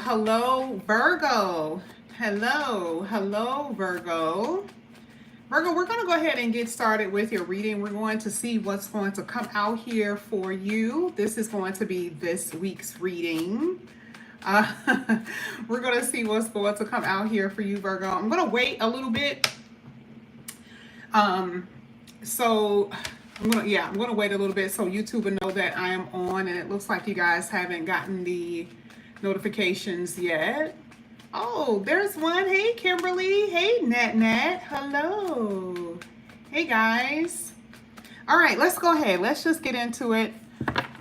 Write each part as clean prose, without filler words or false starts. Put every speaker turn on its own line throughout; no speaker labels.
hello, Virgo. Hello, Virgo. Virgo, we're going to go ahead and get started with your reading. We're going to see what's going to come out here for you. This is going to be this week's reading. Uh, we're going to see what's going to come out here for you, Virgo. I'm going to wait a little bit. So I'm gonna wait a little bit so YouTube will know that I am on, and it looks like you guys haven't gotten the notifications yet. Oh, there's one. Hey, Kimberly. Hey, Nat. Hello. Hey, guys. All right, let's go ahead. Let's just get into it.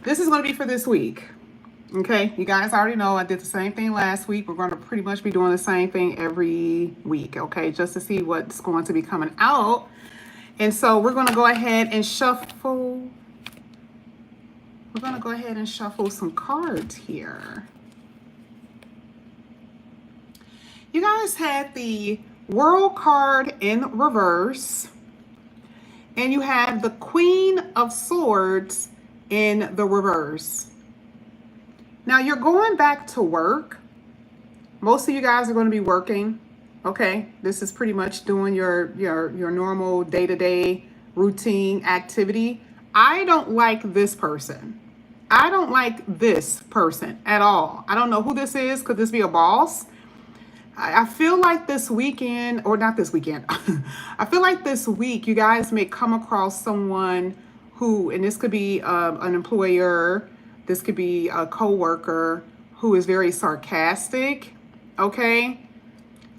This is going to be for this week. Okay, you guys already know I did the same thing last week. We're going to pretty much be doing the same thing every week, okay, just to see what's going to be coming out. And so we're going to go ahead and shuffle. We're going to go ahead and shuffle some cards here. You guys had the World card in reverse. And you have the Queen of Swords in the reverse. Now you're going back to work. Most of you guys are going to be working. Okay, this is pretty much doing your normal day-to-day routine activity. I don't like this person. I don't like this person at all. I don't know who this is. Could this be a boss? I feel like this weekend, or not this weekend, I feel like this week you guys may come across someone who, and this could be an employer, this could be a coworker who is very sarcastic, okay?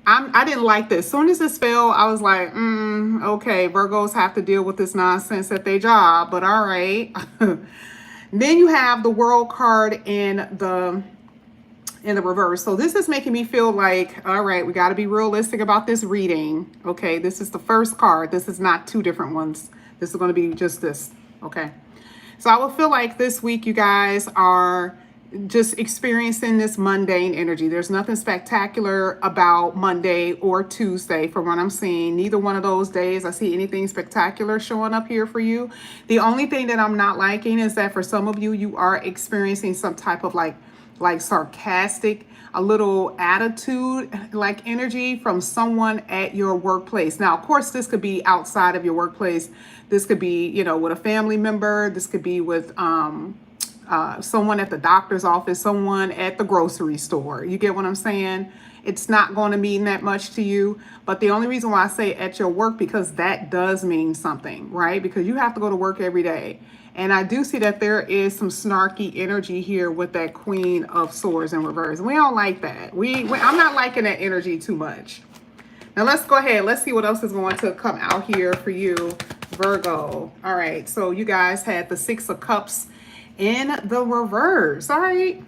I didn't like this. As soon as this fell, I was like, okay, Virgos have to deal with this nonsense at their job, but all right. Then you have the World card in the reverse. So this is making me feel like, all right, we got to be realistic about this reading. Okay, this is the first card. This is not two different ones. This is going to be just this. Okay. So I will feel like this week you guys are just experiencing this mundane energy. There's nothing spectacular about Monday or Tuesday from what I'm seeing. Neither one of those days I see anything spectacular showing up here for you. The only thing that I'm not liking is that for some of you, you are experiencing some type of like sarcastic, a little attitude like energy from someone at your workplace. Now, of course, this could be outside of your workplace. This could be, with a family member. This could be with someone at the doctor's office, someone at the grocery store. You get what I'm saying? It's not going to mean that much to you. But the only reason why I say at your work, because that does mean something, right? Because you have to go to work every day. And I do see that there is some snarky energy here with that Queen of Swords in reverse. We don't like that. I'm not liking that energy too much. Now let's go ahead. Let's see what else is going to come out here for you, Virgo. All right. So you guys had the Six of Cups in the reverse. All right.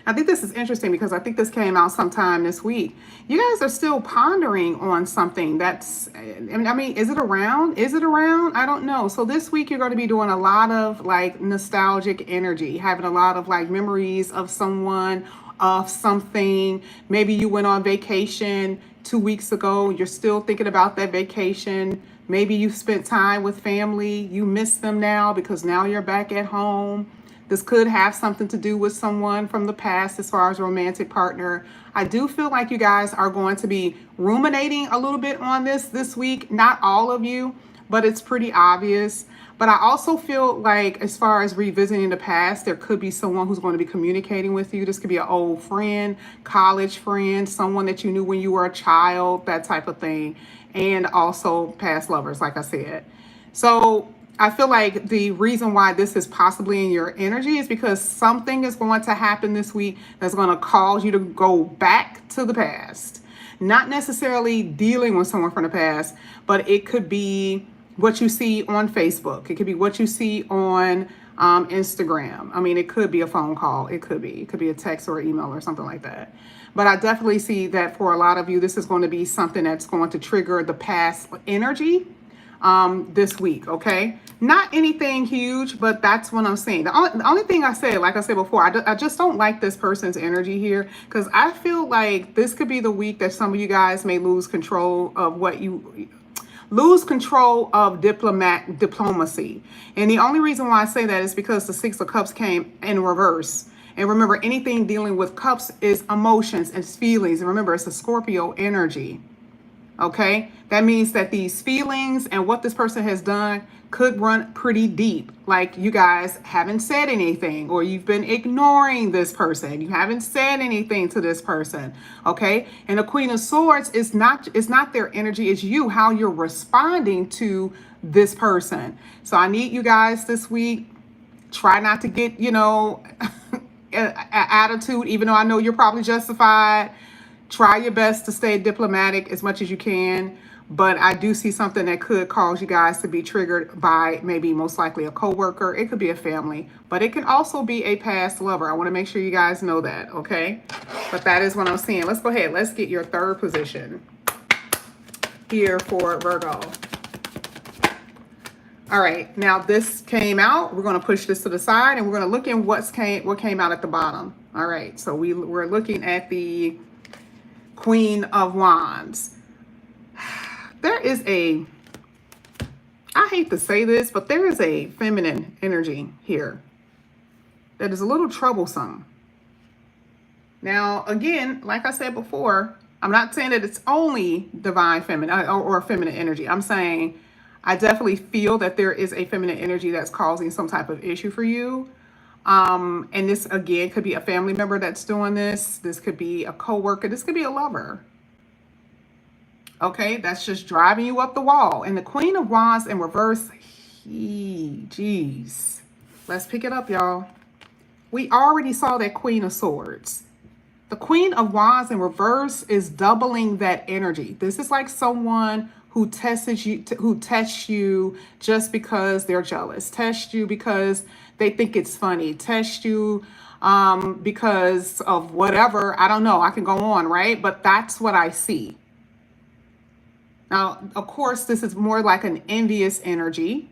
I think this is interesting because I think this came out sometime this week. You guys are still pondering on something that's, I mean, is it around? Is it around? I don't know. So this week you're going to be doing a lot of like nostalgic energy, having a lot of like memories of someone, of something. Maybe you went on vacation 2 weeks ago. You're still thinking about that vacation. Maybe you spent time with family. You miss them now because now you're back at home. This could have something to do with someone from the past as far as romantic partner. I do feel like you guys are going to be ruminating a little bit on this week. Not all of you, but it's pretty obvious. But I also feel like as far as revisiting the past, there could be someone who's going to be communicating with you. This could be an old friend, college friend, someone that you knew when you were a child, that type of thing. And also past lovers, like I said. So I feel like the reason why this is possibly in your energy is because something is going to happen this week that's going to cause you to go back to the past. Not necessarily dealing with someone from the past, but it could be what you see on Facebook. It could be what you see on Instagram. I mean, it could be a phone call. It could be a text or email or something like that. But I definitely see that for a lot of you, this is going to be something that's going to trigger the past energy this week, okay? Not anything huge, but that's what I'm saying. The only thing I said, like I said before, I just don't like this person's energy here because I feel like this could be the week that some of you guys may lose control of diplomacy. And the only reason why I say that is because the Six of Cups came in reverse. And remember, anything dealing with cups is emotions and feelings. And remember, it's a Scorpio energy. Okay, that means that these feelings and what this person has done could run pretty deep. Like you guys haven't said anything, or you've been ignoring this person. You haven't said anything to this person. Okay, and the Queen of Swords is not their energy. It's you, how you're responding to this person. So I need you guys this week. Try not to get, an attitude, even though I know you're probably justified. Try your best to stay diplomatic as much as you can, but I do see something that could cause you guys to be triggered by maybe most likely a coworker. It could be a family, but it can also be a past lover. I want to make sure you guys know that, okay? But that is what I'm seeing. Let's go ahead. Let's get your third position here for Virgo. All right, now this came out. We're going to push this to the side, and we're going to look in what came out at the bottom. All right, so we're looking at the Queen of Wands. There is I hate to say this, but there is a feminine energy here that is a little troublesome. Now, again, like I said before, I'm not saying that it's only divine feminine or feminine energy. I'm saying I definitely feel that there is a feminine energy that's causing some type of issue for you. And this, again, could be a family member that's doing this. This could be a coworker. This could be a lover. Okay, that's just driving you up the wall. And the Queen of Wands in reverse, geez. Let's pick it up, y'all. We already saw that Queen of Swords. The Queen of Wands in reverse is doubling that energy. This is like someone who tests you just because they're jealous, tests you because they think it's funny, test you because of whatever. I don't know. I can go on, right? But that's what I see. Now, of course, this is more like an envious energy,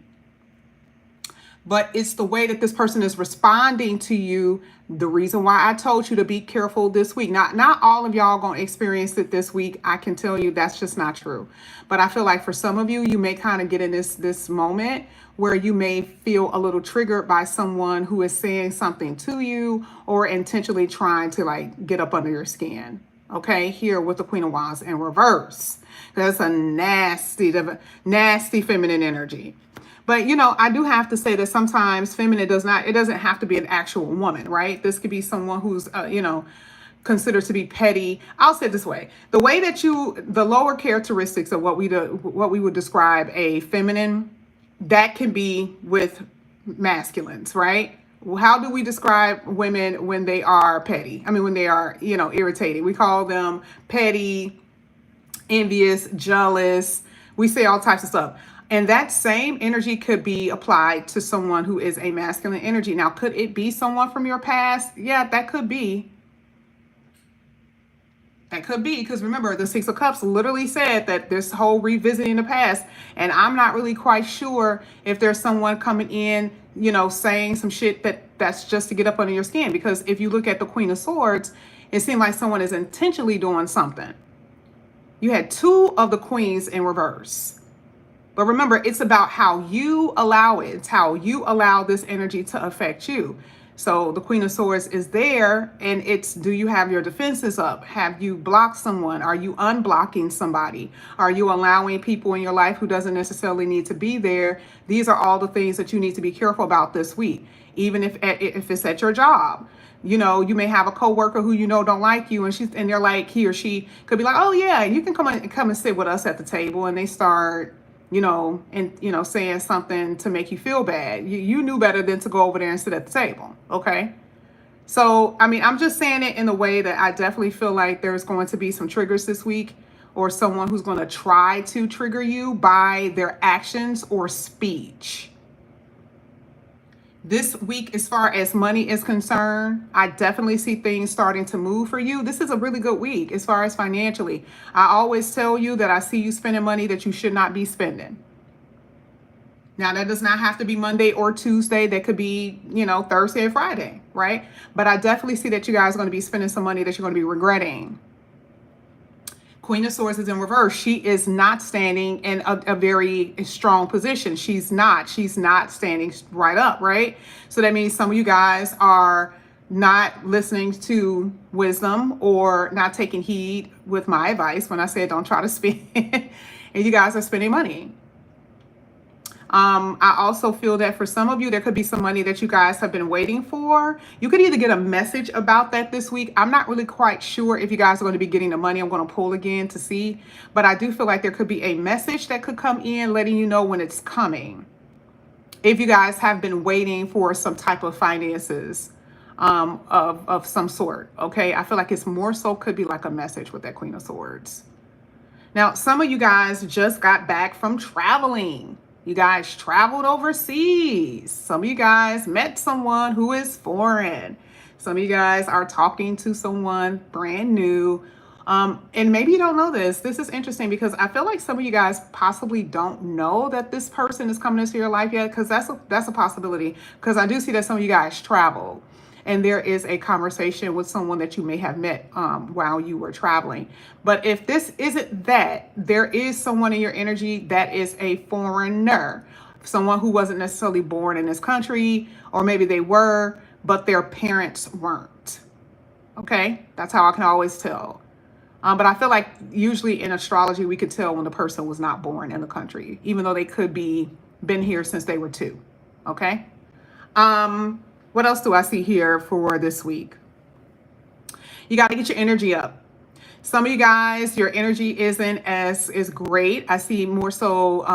but it's the way that this person is responding to you. The reason why I told you to be careful this week. Not all of y'all going to experience it this week. I can tell you that's just not true. But I feel like for some of you, you may kind of get in this moment where you may feel a little triggered by someone who is saying something to you or intentionally trying to like get up under your skin. Okay, here with the Queen of Wands in reverse. That's a nasty feminine energy. But, I do have to say that sometimes feminine it doesn't have to be an actual woman, right? This could be someone who's, considered to be petty. I'll say it this way. The way that the lower characteristics of what we would describe a feminine, that can be with masculines, right? How do we describe women when they are petty? I mean, when they are, irritating. We call them petty, envious, jealous. We say all types of stuff. And that same energy could be applied to someone who is a masculine energy. Now, could it be someone from your past? Yeah, that could be. That could be, because remember, the Six of Cups literally said that this whole revisiting the past, and I'm not really quite sure if there's someone coming in, saying some shit that's just to get up under your skin. Because if you look at the Queen of Swords, it seemed like someone is intentionally doing something. You had two of the queens in reverse. But remember, it's about how you allow it. It's how you allow this energy to affect you. So the Queen of Swords is there, and it's, do you have your defenses up? Have you blocked someone? Are you unblocking somebody? Are you allowing people in your life who doesn't necessarily need to be there? These are all the things that you need to be careful about this week, even if it's at your job. You may have a coworker who don't like you, and they're like, he or she could be like, oh yeah, you can come and sit with us at the table, and they start saying something to make you feel bad. You knew better than to go over there and sit at the table. Okay. So, I mean, I'm just saying it in a way that I definitely feel like there's going to be some triggers this week, or someone who's going to try to trigger you by their actions or speech. This week, as far as money is concerned, I definitely see things starting to move for you. This is a really good week as far as financially. I always tell you that I see you spending money that you should not be spending. Now, that does not have to be Monday or Tuesday. That could be, Thursday or Friday, right? But I definitely see that you guys are going to be spending some money that you're going to be regretting. Queen of Swords is in reverse. She is not standing in a very strong position. She's not standing right up, right? So that means some of you guys are not listening to wisdom or not taking heed with my advice when I said don't try to spend, and you guys are spending money. I also feel that for some of you, there could be some money that you guys have been waiting for. You could either get a message about that this week. I'm not really quite sure if you guys are going to be getting the money. I'm going to pull again to see. But I do feel like there could be a message that could come in letting you know when it's coming. If you guys have been waiting for some type of finances of some sort, okay? I feel like it's more so could be like a message with that Queen of Swords. Now, some of you guys just got back from traveling. You guys traveled overseas. Some of you guys met someone who is foreign. Some of you guys are talking to someone brand new. And maybe you don't know this. This is interesting because I feel like some of you guys possibly don't know that this person is coming into your life yet, because that's a possibility. Because I do see that some of you guys travel. And there is a conversation with someone that you may have met while you were traveling. But if this isn't that, there is someone in your energy that is a foreigner, someone who wasn't necessarily born in this country, or maybe they were, but their parents weren't. Okay, that's how I can always tell. But I feel like usually in astrology, we could tell when the person was not born in the country, even though they could be been here since they were 2. Okay. What else do I see here for this week? You got to get your energy up. Some of you guys, your energy isn't as great. I see more so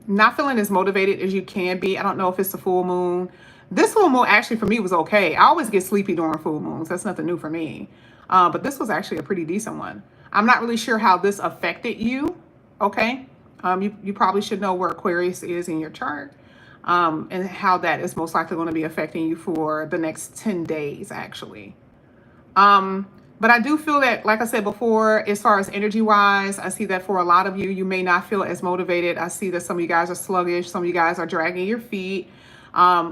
not feeling as motivated as you can be. I don't know if it's the full moon. This full moon actually for me was okay. I always get sleepy during full moons. That's nothing new for me. But this was actually a pretty decent one. I'm not really sure how this affected you. Okay. You probably should know where Aquarius is in your chart. And how that is most likely going to be affecting you for the next 10 days, actually. But I do feel that, like I said before, as far as energy-wise, I see that for a lot of you, you may not feel as motivated. I see that some of you guys are sluggish. Some of you guys are dragging your feet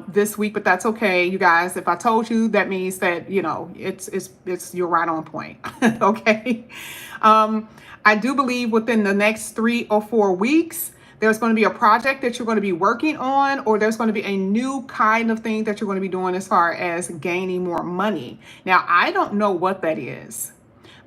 this week, but that's okay. You guys, if I told you, that means that, you know, you're right on point. Okay. I do believe within the next 3 or 4 weeks, there's going to be a project that you're going to be working on, or there's going to be a new kind of thing that you're going to be doing as far as gaining more money. Now, I don't know what that is,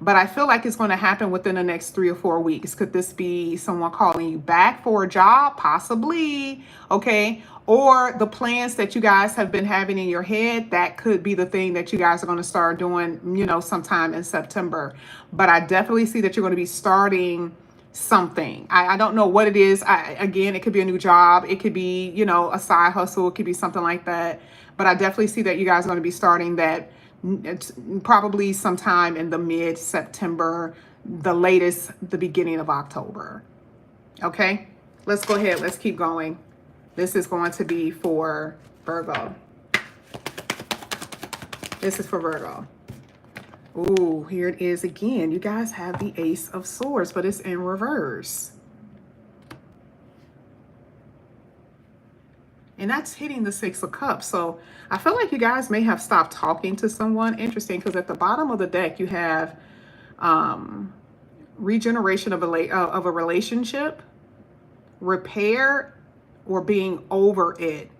but I feel like it's going to happen within the next 3 or 4 weeks. Could this be someone calling you back for a job? Possibly. Okay. Or the plans that you guys have been having in your head, that could be the thing that you guys are going to start doing, you know, sometime in September. But I definitely see that you're going to be starting something. I don't know what it is. Again, it could be a new job. It could be, you know, a side hustle. It could be something like that. But I definitely see that you guys are going to be starting that probably sometime in the mid-September, the latest, the beginning of October. Okay, let's go ahead. Let's keep going. This is going to be for Virgo. This is for Virgo. Ooh, here it is again. You guys have the Ace of Swords, but it's in reverse. And that's hitting the Six of Cups. So I feel like you guys may have stopped talking to someone. Interesting, because at the bottom of the deck, you have regeneration of a relationship, repair, or being over it.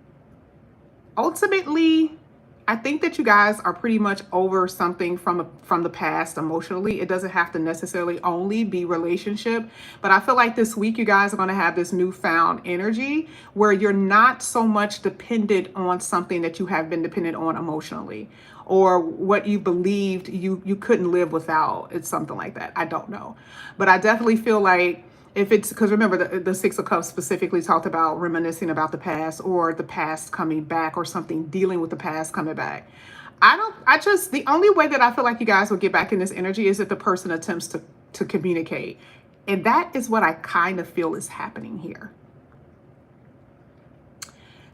Ultimately, I think that you guys are pretty much over something from the past emotionally. It doesn't have to necessarily only be relationship, but I feel like this week you guys are going to have this newfound energy where you're not so much dependent on something that you have been dependent on emotionally, or what you believed you couldn't live without. It's something like that. I don't know, but I definitely feel like, if it's, because remember the Six of Cups specifically talked about reminiscing about the past, or the past coming back, or something dealing with the past coming back. The only way that I feel like you guys will get back in this energy is if the person attempts to communicate. And that is what I kind of feel is happening here.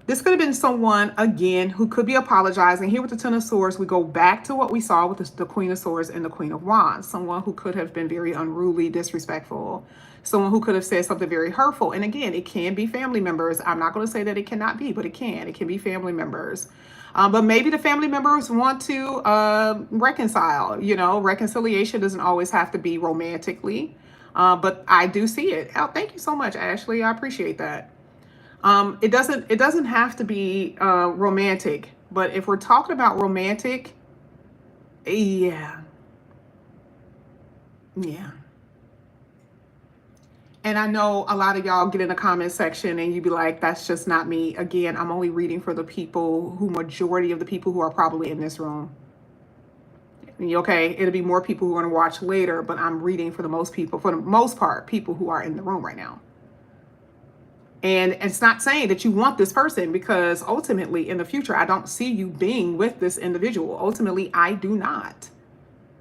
This could have been someone, again, who could be apologizing. Here with the Ten of Swords, we go back to what we saw with the Queen of Swords and the Queen of Wands. Someone who could have been very unruly, disrespectful. Someone who could have said something very hurtful. And again, it can be family members. I'm not going to say that it cannot be, but it can. It can be family members. But maybe the family members want to reconcile. You know, reconciliation doesn't always have to be romantically. But I do see it. Oh, thank you so much, Ashley. I appreciate that. It doesn't have to be romantic. But if we're talking about romantic, Yeah. Yeah. And I know a lot of y'all get in the comment section and you be like, that's just not me. Again, I'm only reading for the people who, majority of the people who are probably in this room. Okay, it'll be more people who are going to watch later, but I'm reading for the most people, for the most part, people who are in the room right now. And it's not saying that you want this person, because ultimately in the future, I don't see you being with this individual. Ultimately, I do not.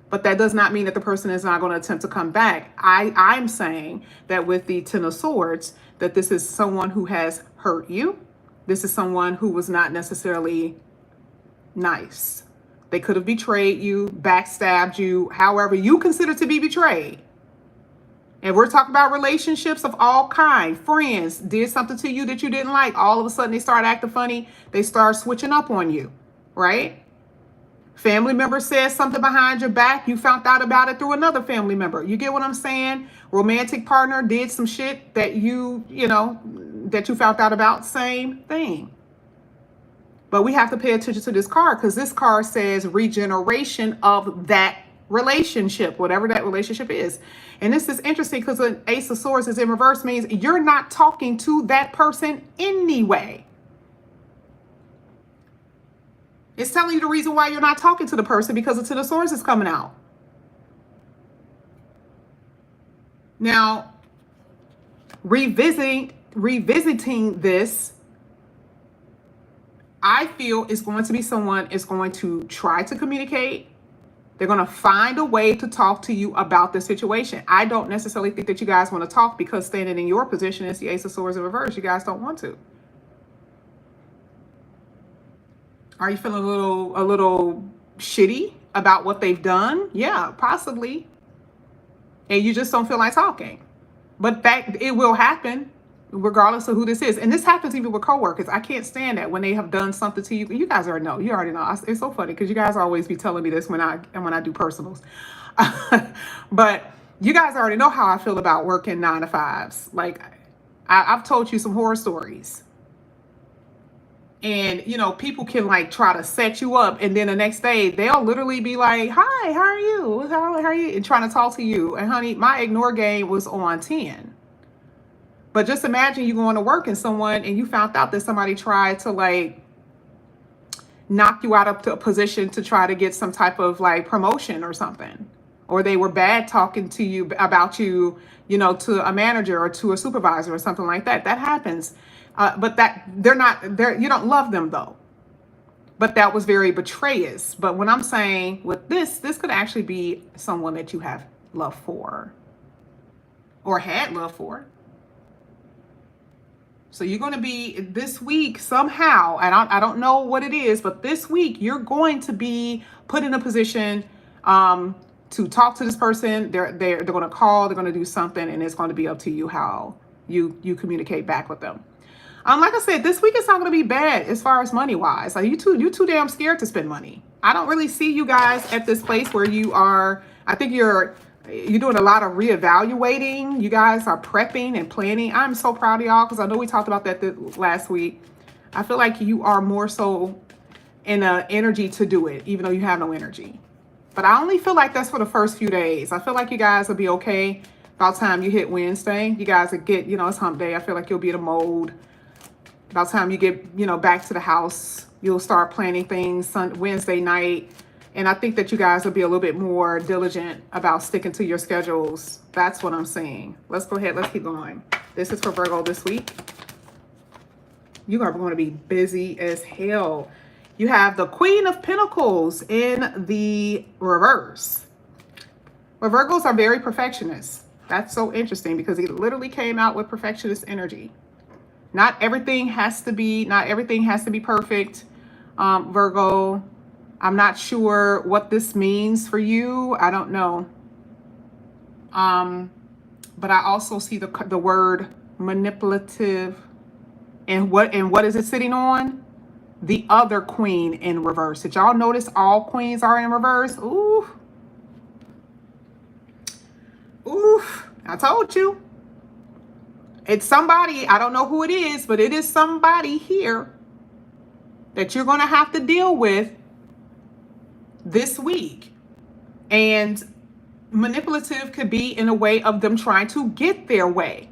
But that does not mean that the person is not going to attempt to come back. I'm saying that with the Ten of Swords, that this is someone who has hurt you. This is someone who was not necessarily nice. They could have betrayed you, backstabbed you, however you consider to be betrayed. And we're talking about relationships of all kinds. Friends did something to you that you didn't like. All of a sudden they start acting funny. They start switching up on you, right? Family member says something behind your back. You found out about it through another family member. You get what I'm saying? Romantic partner did some shit that that you found out about. Same thing. But we have to pay attention to this card, because this card says regeneration of that relationship, whatever that relationship is. And this is interesting because an Ace of Swords is in reverse, means you're not talking to that person anyway. It's telling you the reason why you're not talking to the person, because the Ten of Swords is coming out. Now, revisiting this, I feel is going to be someone is going to try to communicate. They're going to find a way to talk to you about the situation. I don't necessarily think that you guys want to talk, because standing in your position is the Ace of Swords in reverse. You guys don't want to. Are you feeling a little shitty about what they've done? Yeah, possibly. And you just don't feel like talking. But that it will happen regardless of who this is. And this happens even with coworkers. I can't stand that when they have done something to you. You guys already know. You already know. It's so funny because you guys always be telling me this when I do personals. But you guys already know how I feel about working 9 to 5s. Like I've told you some horror stories. And, people can like try to set you up. And then the next day they'll literally be like, hi, how are you? How are you? And trying to talk to you. And honey, my ignore game was on 10. But just imagine you going to work and you found out that somebody tried to like knock you out of a position to try to get some type of like promotion or something. Or they were bad talking to you about you, to a manager or to a supervisor or something like that. That happens. But you don't love them though. But that was very betrayous. But when I'm saying with this could actually be someone that you have love for or had love for. So you're going to be this week somehow, and I don't know what it is, but this week you're going to be put in a position to talk to this person. They're going to call, they're going to do something, and it's going to be up to you how you communicate back with them. Like I said, this week is not going to be bad as far as money wise. Like you too damn scared to spend money. I don't really see you guys at this place where you are. I think you're doing a lot of reevaluating. You guys are prepping and planning. I'm so proud of y'all because I know we talked about that last week. I feel like you are more so in a energy to do it, even though you have no energy. But I only feel like that's for the first few days. I feel like you guys will be okay about time you hit Wednesday. You guys will get, it's hump day. I feel like you'll be in a mode. About time you get, back to the house, you'll start planning things Wednesday night. And I think that you guys will be a little bit more diligent about sticking to your schedules. That's what I'm saying. Let's go ahead. Let's keep going. This is for Virgo this week. You are going to be busy as hell. You have the Queen of Pentacles in the reverse. Well, Virgos are very perfectionist. That's so interesting because he literally came out with perfectionist energy. Not everything has to be perfect, Virgo. I'm not sure what this means for you. I don't know. But I also see the word manipulative. And what is it sitting on? The other queen in reverse. Did y'all notice all queens are in reverse? Ooh. Oof. I told you. It's somebody, I don't know who it is, but it is somebody here that you're going to have to deal with this week. And manipulative could be in a way of them trying to get their way.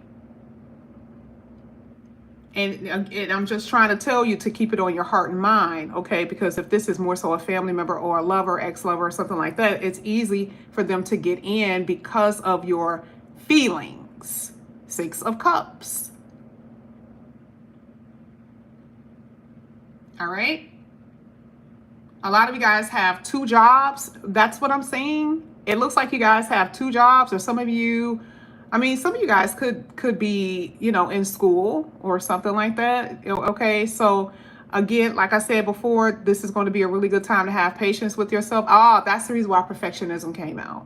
And I'm just trying to tell you to keep it on your heart and mind, okay? Because if this is more so a family member or a lover, ex-lover, or something like that, it's easy for them to get in because of your feelings. 6 of Cups. All right? A lot of you guys have 2 jobs. That's what I'm saying. It looks like you guys have 2 jobs, or some of you, I mean, some of you guys could be, you know, in school or something like that. Okay, so again, like I said before, this is going to be a really good time to have patience with yourself. That's the reason why perfectionism came out.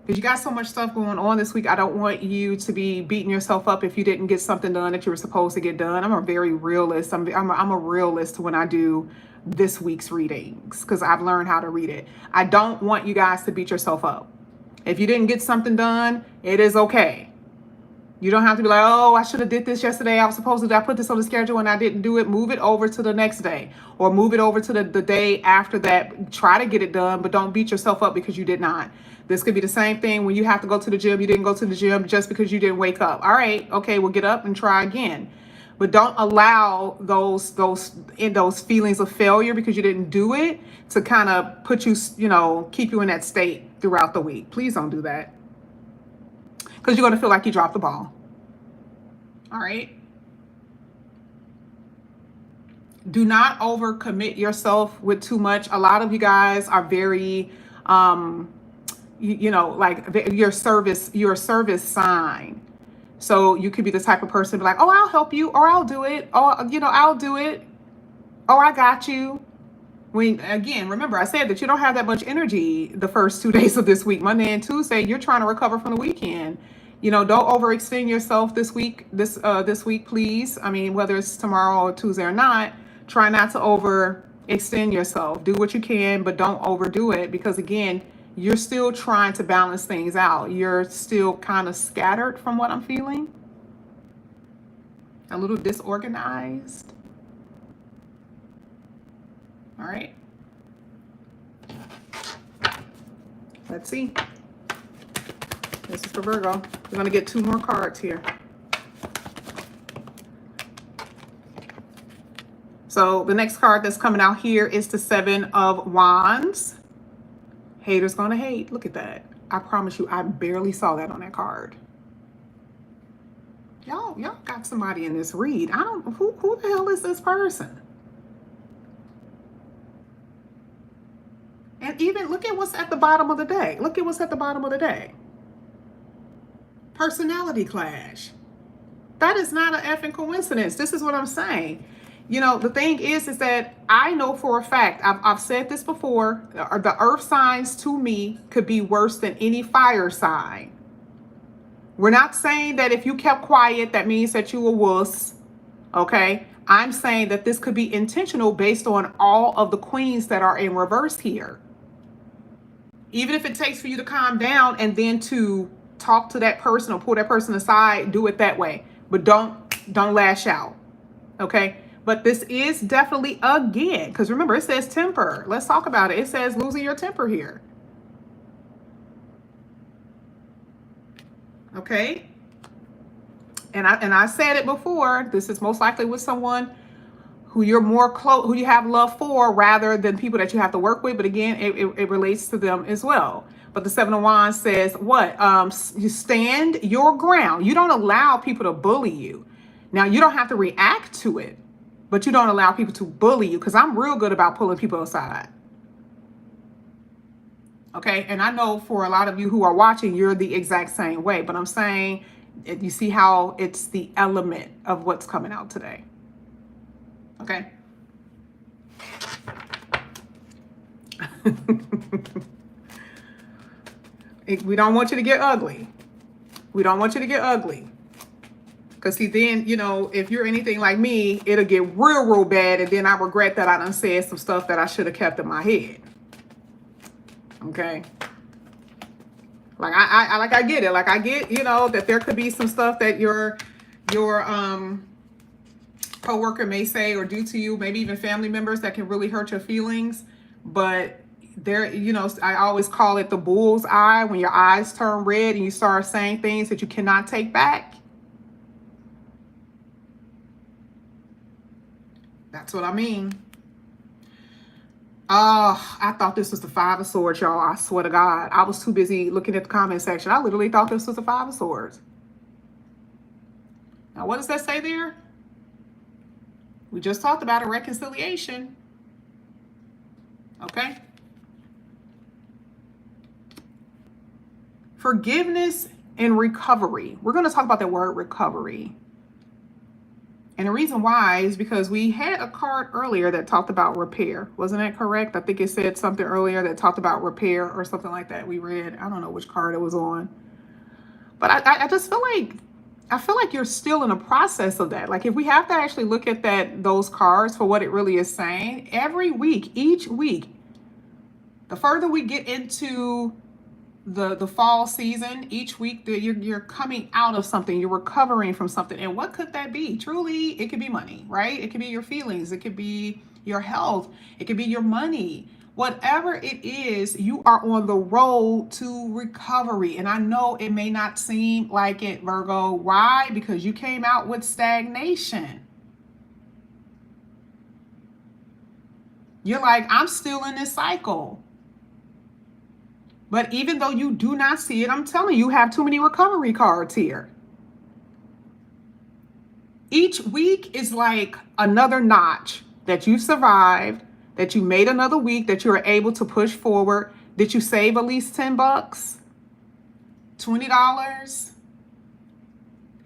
Because you got so much stuff going on this week. I don't want you to be beating yourself up if you didn't get something done that you were supposed to get done. I'm a very realist. I'm a realist when I do this week's readings, because I've learned how to read it. I don't want you guys to beat yourself up. If you didn't get something done, it is okay. You don't have to be like, oh, I should have did this yesterday. I was supposed to, I put this on the schedule and I didn't do it. Move it over to the next day, or move it over to the day after that. Try to get it done, but don't beat yourself up because you did not. This could be the same thing when you have to go to the gym. You didn't go to the gym just because you didn't wake up. All right, okay, we'll get up and try again. But don't allow those feelings of failure because you didn't do it to kind of put you, keep you in that state throughout the week. Please don't do that, because you're going to feel like you dropped the ball. All right. Do not overcommit yourself with too much. A lot of you guys are very, like your service sign. So you could be the type of person to be like, oh, I'll help you, or I'll do it, or, I'll do it, or I got you. When, again, remember, I said that you don't have that much energy the first 2 days of this week. Monday and Tuesday, you're trying to recover from the weekend. Don't overextend yourself this week, this week, please. I mean, whether it's tomorrow or Tuesday or not, try not to overextend yourself. Do what you can, but don't overdo it, because again, you're still trying to balance things out. You're still kind of scattered from what I'm feeling. A little disorganized. All right. Let's see. This is for Virgo. We're going to get 2 more cards here. So the next card that's coming out here is the 7 of Wands. Haters gonna hate. Look at that. I promise you, I barely saw that on that card. Y'all got somebody in this read. I don't, who the hell is this person? And even look at what's at the bottom of the deck. Look at what's at the bottom of the deck. Personality clash. That is not an effing coincidence. This is what I'm saying. The thing is that I know for a fact, I've said this before, the earth signs to me could be worse than any fire sign. We're not saying that if you kept quiet, that means that you a wuss, okay? I'm saying that this could be intentional based on all of the queens that are in reverse here. Even if it takes for you to calm down and then to talk to that person or pull that person aside, do it that way. But don't lash out, okay? But this is definitely, again, because remember, it says temper. Let's talk about it. It says losing your temper here. Okay. And I said it before, this is most likely with someone who you're more close, who you have love for, rather than people that you have to work with. But again, it relates to them as well. But the 7 of Wands says what? You stand your ground. You don't allow people to bully you. Now, you don't have to react to it, but you don't allow people to bully you, because I'm real good about pulling people aside. Okay, and I know for a lot of you who are watching, you're the exact same way. But I'm saying, you see how it's the element of what's coming out today. Okay. We don't want you to get ugly. We don't want you to get ugly. Because see, then, if you're anything like me, it'll get real bad. And then I regret that I done said some stuff that I should have kept in my head. Okay. Like I get it. Like I get, that there could be some stuff that your coworker may say or do to you, maybe even family members, that can really hurt your feelings. But There, you know, I always call it the bull's eye, when your eyes turn red and you start saying things that you cannot take back. That's what I mean. I thought this was the Five of Swords, y'all. I swear to God. I was too busy looking at the comment section. I literally thought this was the Five of Swords. Now, what does that say there? We just talked about a reconciliation. Okay. Forgiveness and recovery. We're going to talk about that word recovery. And the reason why is because we had a card earlier that talked about repair. Wasn't that correct? I think it said something earlier that talked about repair or something like that. We read, I don't know which card it was on. But I just feel like you're still in a process of that. Like, if we have to actually look at those cards for what it really is saying, every week, each week, the further we get into the fall season, each week you're coming out of something, you're recovering from something. And what could that be? Truly, it could be money, right? It could be your feelings, it could be your health, it could be your money. Whatever it is, you are on the road to recovery. And I know it may not seem like it, Virgo. Why? Because you came out with stagnation. You're like, I'm still in this cycle. But even though you do not see it, I'm telling you, you have too many recovery cards here. Each week is like another notch that you survived, that you made another week, that you were able to push forward. Did you save at least 10 bucks? $20?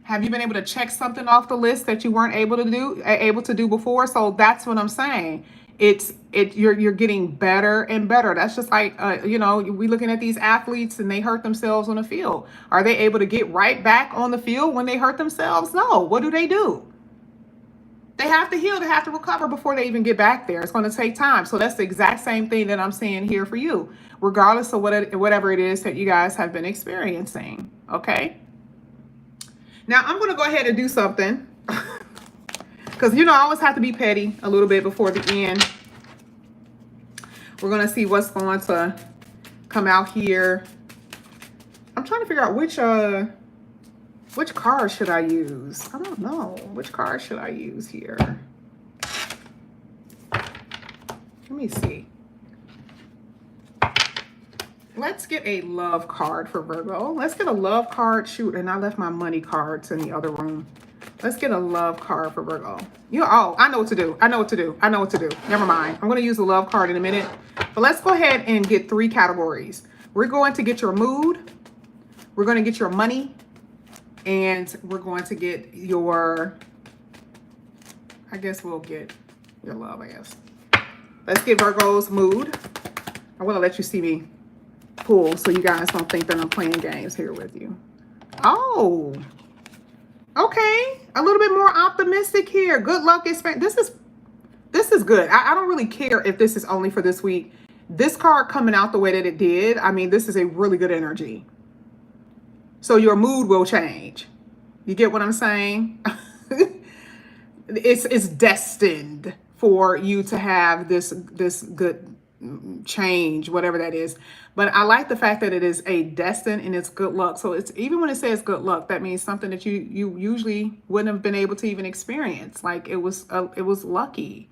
Have you been able to check something off the list that you weren't able to do before? So that's what I'm saying. You're getting better and better. That's just like, you know, we looking at these athletes and they hurt themselves on the field. Are they able to get right back on the field when they hurt themselves? No. What do? They have to heal. They have to recover before they even get back there. It's going to take time. So that's the exact same thing that I'm saying here for you, regardless of whatever it is that you guys have been experiencing. Okay. Now I'm going to go ahead and do something. Because, you know, I always have to be petty a little bit before the end. We're going to see what's going to come out here. I'm trying to figure out which card should I use? I don't know. Which card should I use here? Let me see. Let's get a love card for Virgo. Let's get a love card. Shoot, and I left my money cards in the other room. Let's get a love card for Virgo. I know what to do. I know what to do. Never mind. I'm going to use a love card in a minute. But let's go ahead and get 3 categories. We're going to get your mood. We're going to get your money. And we're going to get your, I guess we'll get your love, I guess. Let's get Virgo's mood. I want to let you see me pull so you guys don't think that I'm playing games here with you. Oh, okay. A little bit more optimistic here. Good luck. This is good. I don't really care if this is only for this week. This card coming out the way that it did, I mean, this is a really good energy. So your mood will change. You get what I'm saying? It's destined for you to have this good change, whatever that is. But I like the fact that it is a destined and it's good luck. So it's, even when it says good luck, that means something that you usually wouldn't have been able to even experience. Like it was lucky.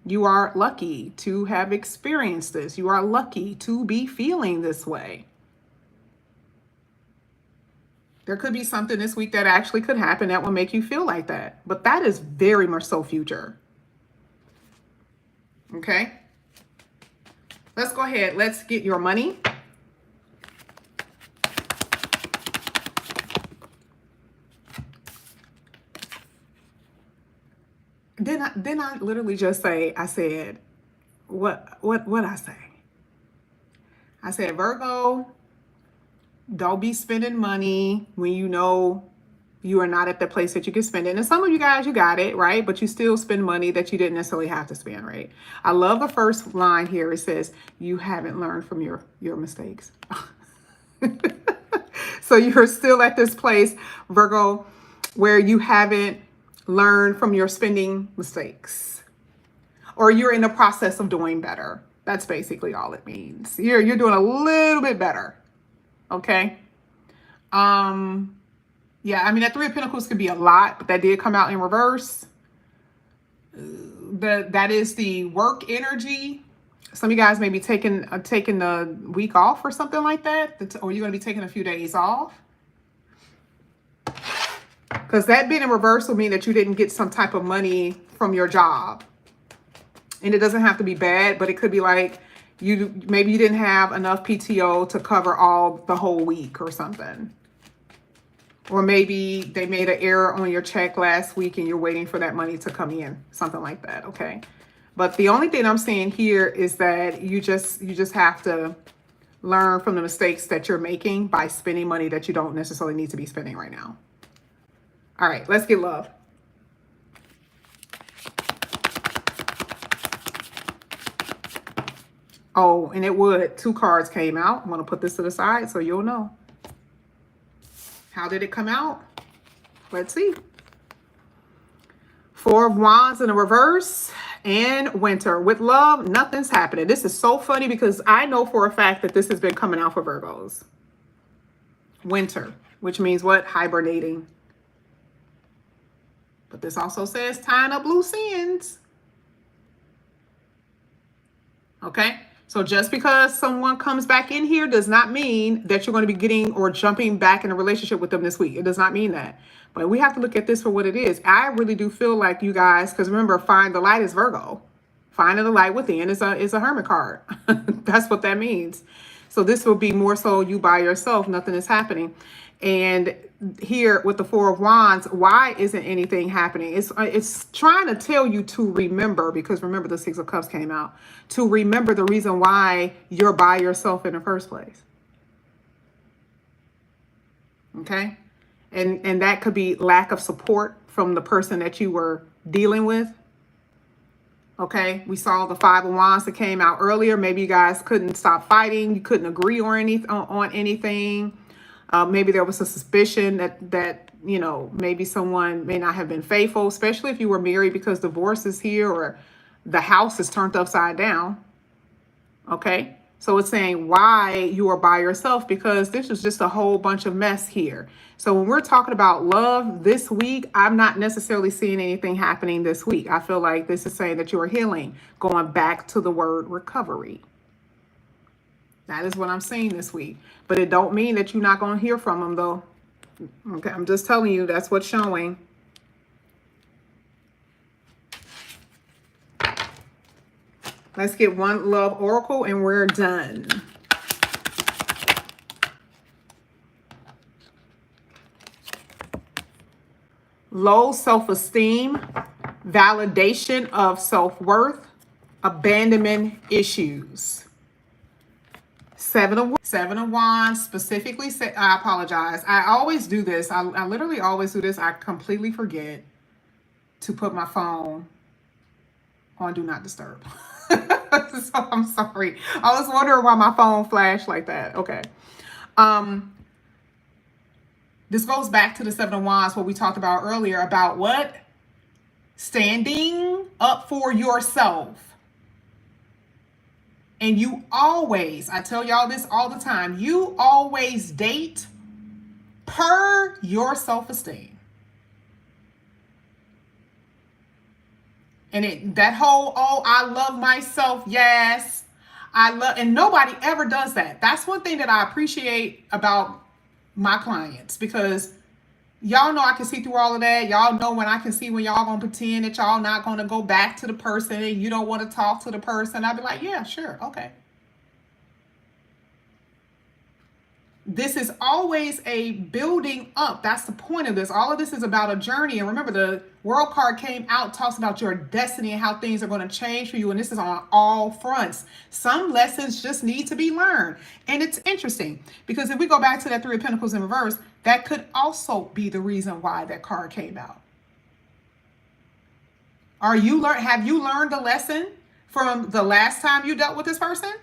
You are lucky to have experienced this. You are lucky to be feeling this way. There could be something this week that actually could happen that will make you feel like that. But that is very much so future. Okay. Let's go ahead. Let's get your money. Didn't I literally just say, I said, what I say? I said, Virgo, don't be spending money when you know you are not at the place that you can spend it. And some of you guys, you got it, right? But you still spend money that you didn't necessarily have to spend, right? I love the first line here. It says, you haven't learned from your mistakes. So you're still at this place, Virgo, where you haven't learned from your spending mistakes. Or you're in the process of doing better. That's basically all it means. You're doing a little bit better. Okay. Yeah, I mean, that Three of Pentacles could be a lot, but that did come out in reverse. That is the work energy. Some of you guys may be taking a week off or something like that, or you're going to be taking a few days off. Because that being in reverse will mean that you didn't get some type of money from your job. And it doesn't have to be bad, but it could be like maybe you didn't have enough PTO to cover the whole week or something. Or maybe they made an error on your check last week and you're waiting for that money to come in. Something like that, okay? But the only thing I'm saying here is that you just have to learn from the mistakes that you're making by spending money that you don't necessarily need to be spending right now. All right, let's get love. Oh, and it would. 2 cards came out. I'm going to put this to the side so you'll know. How did it come out? Let's see. 4 of Wands in the reverse and Winter. With love, nothing's happening. This is so funny because I know for a fact that this has been coming out for Virgos. Winter, which means what? Hibernating. But this also says tying up loose ends. Okay? So just because someone comes back in here does not mean that you're going to be getting or jumping back in a relationship with them this week. It does not mean that. But we have to look at this for what it is. I really do feel like you guys, because remember, find the light is Virgo. Finding the light within is a hermit card. That's what that means. So this will be more so you by yourself. Nothing is happening. And here with the 4 of Wands, why isn't anything happening? It's trying to tell you to remember, because remember the 6 of Cups came out, to remember the reason why you're by yourself in the first place. Okay? And that could be lack of support from the person that you were dealing with. Okay, we saw the 5 of Wands that came out earlier. Maybe you guys couldn't stop fighting. You couldn't agree on anything. Maybe there was a suspicion that you know, maybe someone may not have been faithful, especially if you were married, because divorce is here or the house is turned upside down. Okay, so it's saying why you are by yourself, because this is just a whole bunch of mess here. So when we're talking about love this week, I'm not necessarily seeing anything happening this week. I feel like this is saying that you are healing, going back to the word recovery. That is what I'm seeing this week. But it don't mean that you're not going to hear from them, though. Okay, I'm just telling you, that's what's showing. Let's get one love oracle and we're done. Low self-esteem, validation of self-worth, abandonment issues. 7 of Wands specifically say, I apologize. I always do this. I literally always do this. I completely forget to put my phone on Do Not Disturb. So I'm sorry. I was wondering why my phone flashed like that. Okay. This goes back to the 7 of Wands, what we talked about earlier about what? Standing up for yourself. And you always, I tell y'all this all the time, you always date per your self-esteem. And that whole, oh, I love myself, yes. And nobody ever does that. That's one thing that I appreciate about my clients, because y'all know I can see through all of that. Y'all know when I can see when y'all gonna pretend that y'all not gonna go back to the person and you don't want to talk to the person. I'll be like, yeah, sure, okay. This is always a building up. That's the point of this. All of this is about a journey. And remember, the World card came out, talks about your destiny and how things are going to change for you. And this is on all fronts. Some lessons just need to be learned. And it's interesting because if we go back to that 3 of Pentacles in reverse, that could also be the reason why that card came out. Have you learned the lesson from the last time you dealt with this person?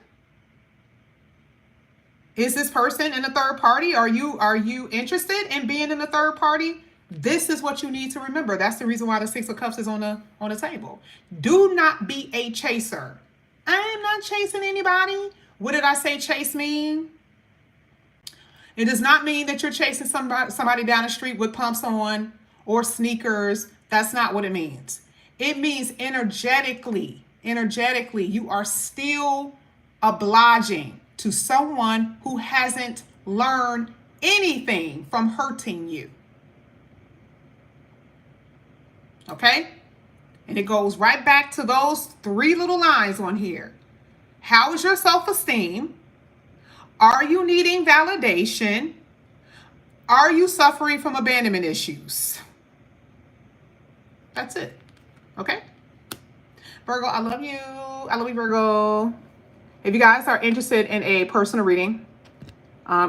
Is this person in a third party? Are you interested in being in a third party? This is what you need to remember. That's the reason why the 6 of Cups is on the table. Do not be a chaser. I'm not chasing anybody. What did I say chase mean? It does not mean that you're chasing somebody down the street with pumps on or sneakers. That's not what it means. It means energetically, you are still obliging to someone who hasn't learned anything from hurting you. Okay? And it goes right back to those 3 little lines on here. How is your self-esteem? Are you needing validation? Are you suffering from abandonment issues? That's it. Okay? Virgo, I love you. I love you, Virgo. If you guys are interested in a personal reading,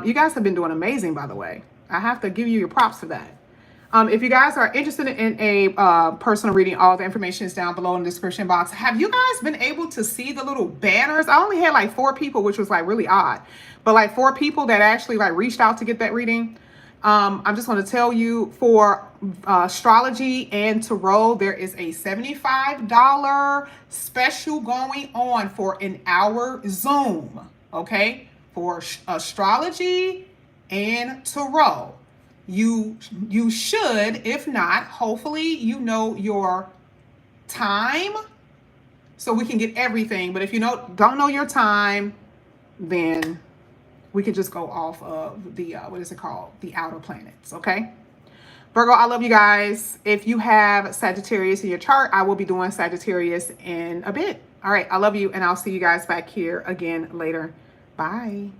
you guys have been doing amazing, by the way. I have to give you your props for that. If you guys are interested in a personal reading, all the information is down below in the description box. Have you guys been able to see the little banners? I only had like 4 people, which was like really odd, but like 4 people that actually like reached out to get that reading. I'm just going to tell you, for astrology and tarot, there is a $75 special going on for an hour Zoom. Okay, for astrology and tarot. You should, if not, hopefully you know your time so we can get everything. But if you don't know your time, then we can just go off of the, what is it called? The outer planets, okay? Virgo, I love you guys. If you have Sagittarius in your chart, I will be doing Sagittarius in a bit. All right, I love you, and I'll see you guys back here again later. Bye.